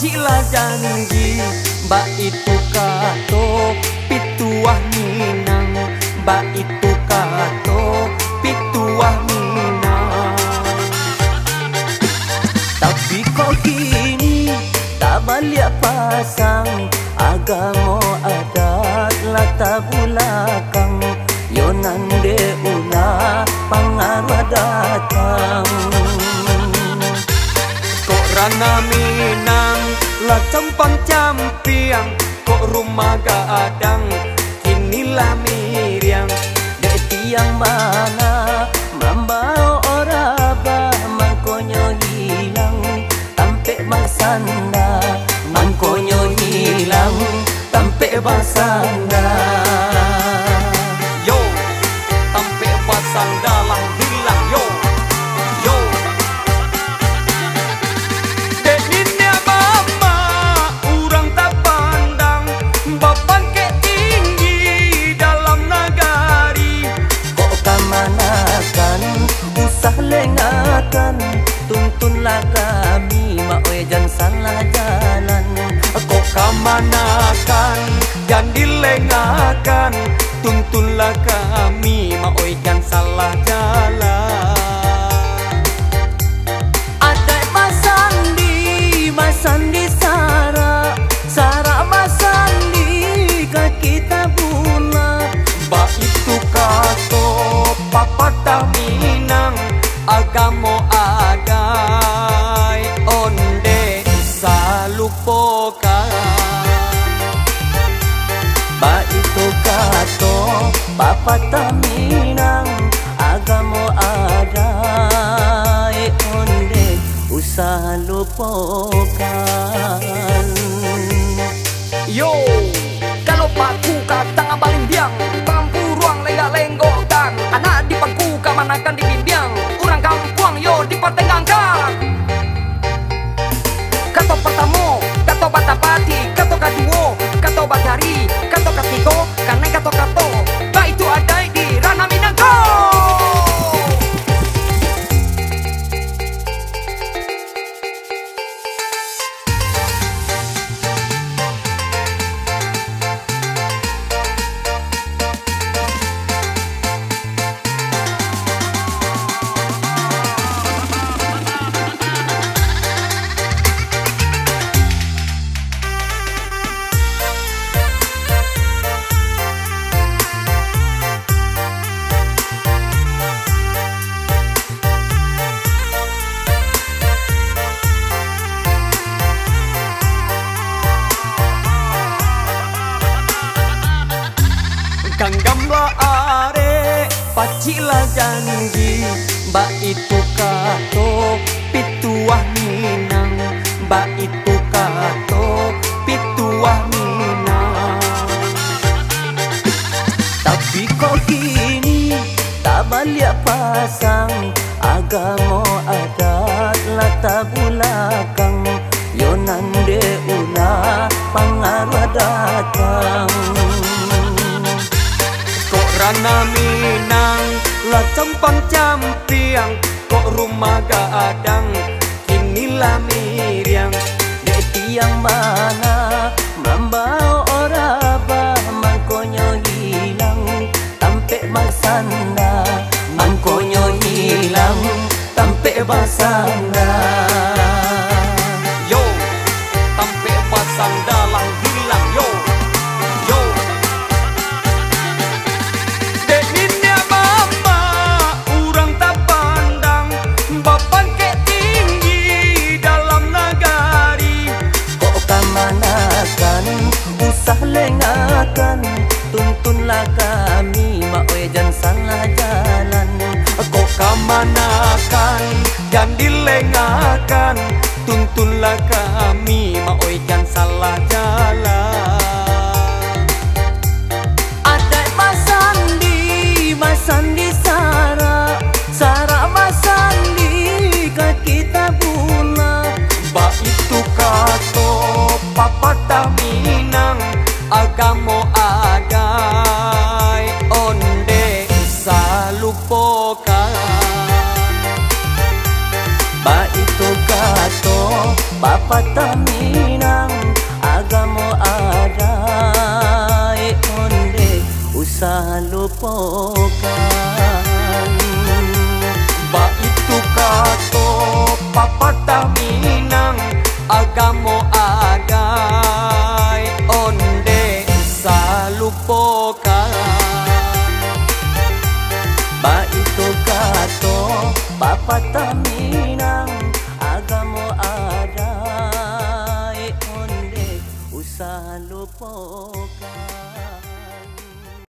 pacila janji, mbak itu kato pituah minang, mbak itu kato pituah minang. Tapi kok kini tak balik pasang, agama adat latar belakang, yo nande ulah pengaruh datang. Kok rana minang lah cempang campiang, kok rumah gadang kinilah miriang. Dek tiang mana mambau oraba, mangkonyo hilang tampe masanda, mangkonyo hilang tampe basanda. Yo tampe basanda lang hilang yo. Yo dek ninya mama urang tak pandang, bapan ke tinggi dalam nagari. Kok kamanakan usah lengakan, tuntunlah kami maoy jan salah jalan. Kok kamanakan dan dilengakan, tuntunlah kami maoy jan salah jalan. Ada masandi sara, sara masandi ka kita buna. Ba itu kato papatah minang, agamo agai onde salupokan. Ba itu kato papatah minang, agamo agai onde usah lupakan. Yo, kalau paku kata ngabalin biang, pampu ruang lenggak-lenggok dan anak di paku kamanakan di bimbiang, orang kampung yo di patengangkan. Kato pertamo, kato batapati, kato kaduo, kato batari, kato katiko, karena kato ba itu ada di ranah Minangkabau. Ganggam are pacila janji, mbak itu kato pituah minang, mbak itu kato pituah minang. Tapi kok kini tak balik pasang, agama adat latar belakang, yo nande ulah pengaruh datang. Rana minang lah cempang campiang, kok rumah gadang kinilah miriang. Dek tiang mana mambau oraba, mangkonyo hilang tampe basanda, mangkonyo hilang tampe basanda. Yo tampe basanda lang hilang yo. Usah lengakan, tuntunlah kami maoy jan salah jalan. Kok kamanakan dan dilengakan, tuntunlah kami maoy jan salah jalan. Ada masandi sara, sara masandi ka kita buna. Ba itu kato papatah minang, agamo agai onde salupokan. Ba itu kato papatah minang, usah lupakan. Ba itu kato papata minang agamo agay onde sa lupakan. Ba itu kato papata minang agamo aday onde usah lupakan.